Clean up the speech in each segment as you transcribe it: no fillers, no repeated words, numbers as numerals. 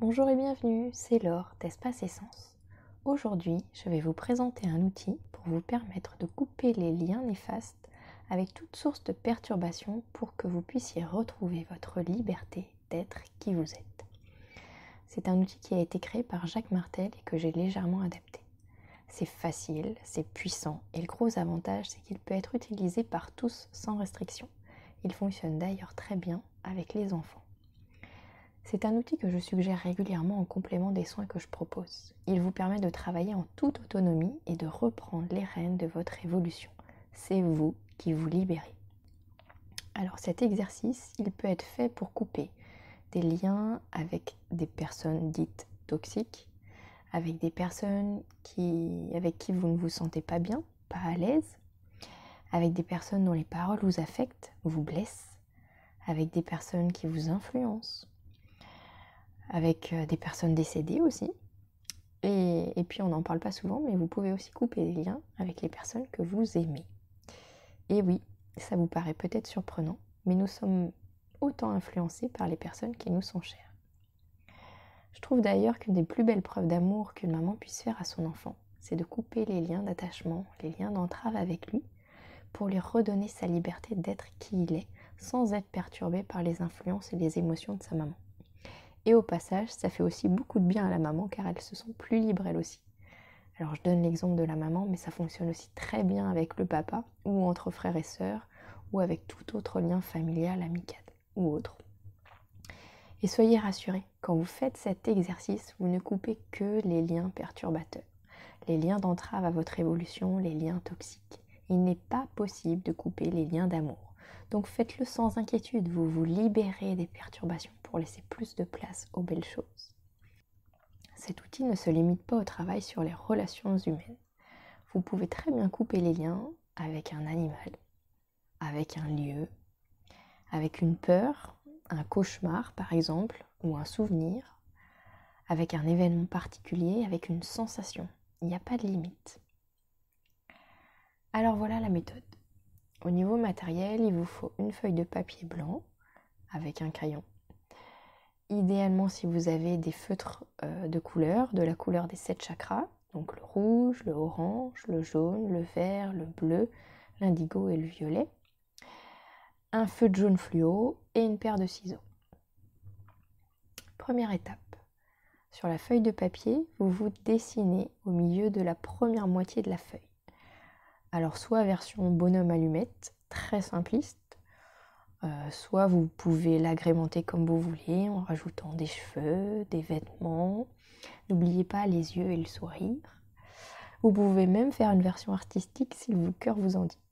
Bonjour et bienvenue, c'est Laure d'Espace Essence. Aujourd'hui, je vais vous présenter un outil pour vous permettre de couper les liens néfastes avec toute source de perturbation pour que vous puissiez retrouver votre liberté d'être qui vous êtes. C'est un outil qui a été créé par Jacques Martel et que j'ai légèrement adapté. C'est facile, c'est puissant et le gros avantage c'est qu'il peut être utilisé par tous sans restriction. Il fonctionne d'ailleurs très bien avec les enfants. C'est un outil que je suggère régulièrement en complément des soins que je propose. Il vous permet de travailler en toute autonomie et de reprendre les rênes de votre évolution. C'est vous qui vous libérez. Alors cet exercice, il peut être fait pour couper des liens avec des personnes dites toxiques, avec des personnes avec qui vous ne vous sentez pas bien, pas à l'aise, avec des personnes dont les paroles vous affectent, vous blessent, avec des personnes qui vous influencent, avec des personnes décédées aussi. Et puis on n'en parle pas souvent, mais vous pouvez aussi couper les liens avec les personnes que vous aimez. Et oui, ça vous paraît peut-être surprenant, mais nous sommes autant influencés par les personnes qui nous sont chères. Je trouve d'ailleurs qu'une des plus belles preuves d'amour qu'une maman puisse faire à son enfant, c'est de couper les liens d'attachement, les liens d'entrave avec lui, pour lui redonner sa liberté d'être qui il est, sans être perturbé par les influences et les émotions de sa maman. Et au passage, ça fait aussi beaucoup de bien à la maman car elle se sent plus libre elle aussi. Alors je donne l'exemple de la maman, mais ça fonctionne aussi très bien avec le papa, ou entre frères et sœurs, ou avec tout autre lien familial, amical, ou autre. Et soyez rassurés, quand vous faites cet exercice, vous ne coupez que les liens perturbateurs, les liens d'entrave à votre évolution, les liens toxiques. Il n'est pas possible de couper les liens d'amour. Donc faites-le sans inquiétude, vous vous libérez des perturbations pour laisser plus de place aux belles choses. Cet outil ne se limite pas au travail sur les relations humaines. Vous pouvez très bien couper les liens avec un animal, avec un lieu, avec une peur, un cauchemar par exemple, ou un souvenir, avec un événement particulier, avec une sensation. Il n'y a pas de limite. Alors voilà la méthode. Au niveau matériel, il vous faut une feuille de papier blanc avec un crayon. Idéalement, si vous avez des feutres de la couleur des 7 chakras, donc le rouge, le orange, le jaune, le vert, le bleu, l'indigo et le violet, un feutre jaune fluo et une paire de ciseaux. Première étape. Sur la feuille de papier, vous dessinez au milieu de la première moitié de la feuille. Alors soit version bonhomme allumette, très simpliste, soit vous pouvez l'agrémenter comme vous voulez en rajoutant des cheveux, des vêtements. N'oubliez pas les yeux et le sourire. Vous pouvez même faire une version artistique si le cœur vous en dit.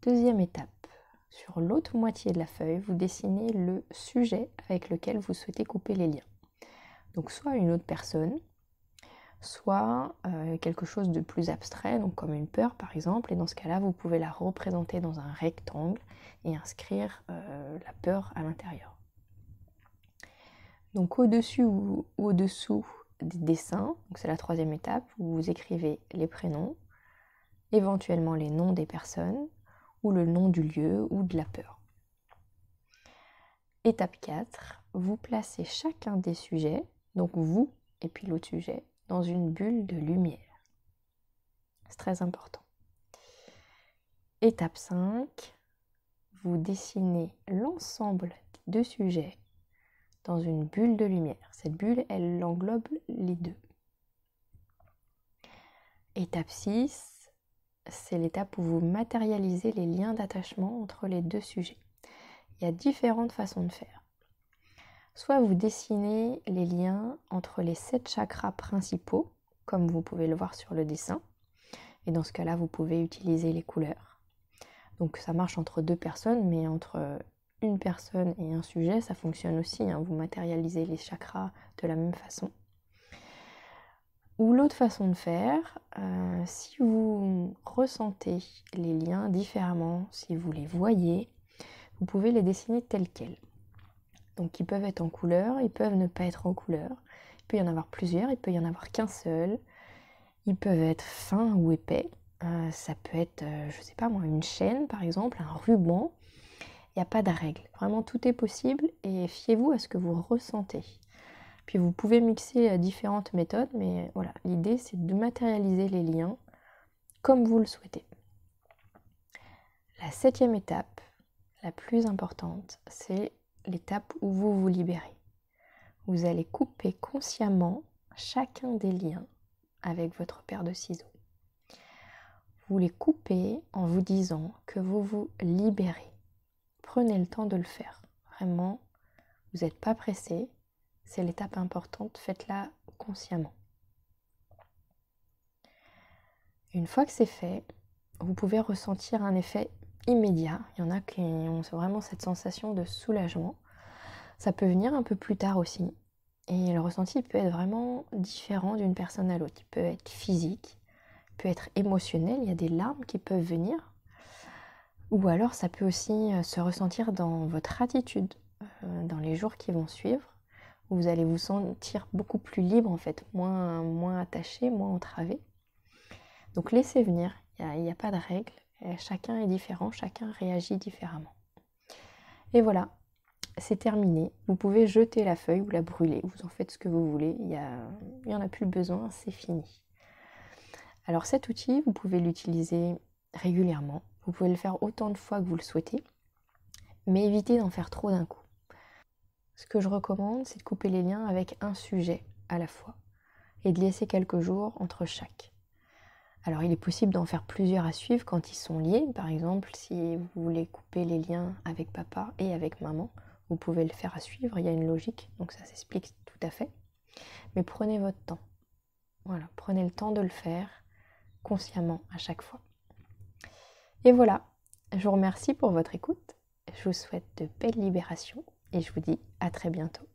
Deuxième étape. Sur l'autre moitié de la feuille, vous dessinez le sujet avec lequel vous souhaitez couper les liens. Donc soit une autre personne, soit quelque chose de plus abstrait, donc comme une peur par exemple, et dans ce cas-là, vous pouvez la représenter dans un rectangle et inscrire la peur à l'intérieur. Donc au-dessus ou au-dessous des dessins, donc c'est la troisième étape, vous écrivez les prénoms, éventuellement les noms des personnes, ou le nom du lieu ou de la peur. Étape 4, vous placez chacun des sujets, donc vous et puis l'autre sujet, dans une bulle de lumière. C'est très important. Étape 5, vous dessinez l'ensemble des deux sujets dans une bulle de lumière. Cette bulle, elle englobe les deux. Étape 6, c'est l'étape où vous matérialisez les liens d'attachement entre les deux sujets. Il y a différentes façons de faire. Soit vous dessinez les liens entre les 7 chakras principaux, comme vous pouvez le voir sur le dessin. Et dans ce cas-là, vous pouvez utiliser les couleurs. Donc ça marche entre deux personnes, mais entre une personne et un sujet, ça fonctionne aussi. Vous matérialisez les chakras de la même façon. Ou l'autre façon de faire, si vous ressentez les liens différemment, si vous les voyez, vous pouvez les dessiner tels quels. Donc ils peuvent être en couleur, ils peuvent ne pas être en couleur. Il peut y en avoir plusieurs, il peut y en avoir qu'un seul. Ils peuvent être fins ou épais. Ça peut être, je sais pas moi, une chaîne par exemple, un ruban. Il n'y a pas de règle. Vraiment tout est possible et fiez-vous à ce que vous ressentez. Puis vous pouvez mixer différentes méthodes, mais voilà, l'idée c'est de matérialiser les liens comme vous le souhaitez. La 7e étape, la plus importante, c'est l'étape où vous vous libérez. Vous allez couper consciemment chacun des liens avec votre paire de ciseaux. Vous les coupez en vous disant que vous vous libérez. Prenez le temps de le faire. Vraiment, vous n'êtes pas pressé. C'est l'étape importante, faites-la consciemment. Une fois que c'est fait, vous pouvez ressentir un effet immédiat. Il y en a qui ont vraiment cette sensation de soulagement. Ça peut venir un peu plus tard aussi. Et le ressenti peut être vraiment différent d'une personne à l'autre. Il peut être physique, il peut être émotionnel, il y a des larmes qui peuvent venir. Ou alors ça peut aussi se ressentir dans votre attitude, dans les jours qui vont suivre, où vous allez vous sentir beaucoup plus libre en fait, moins attaché, moins entravé. Donc laissez venir, il n'y a pas de règle, chacun est différent, chacun réagit différemment. Et voilà, c'est terminé. Vous pouvez jeter la feuille ou la brûler, vous en faites ce que vous voulez, il n'y en a plus besoin, c'est fini. Alors cet outil, vous pouvez l'utiliser régulièrement, vous pouvez le faire autant de fois que vous le souhaitez, mais évitez d'en faire trop d'un coup. Ce que je recommande, c'est de couper les liens avec un sujet à la fois et de laisser quelques jours entre chaque. Alors il est possible d'en faire plusieurs à suivre quand ils sont liés. Par exemple, si vous voulez couper les liens avec papa et avec maman, vous pouvez le faire à suivre, il y a une logique, donc ça s'explique tout à fait. Mais prenez votre temps. Voilà, prenez le temps de le faire consciemment à chaque fois. Et voilà, je vous remercie pour votre écoute. Je vous souhaite de belles libérations et je vous dis à très bientôt.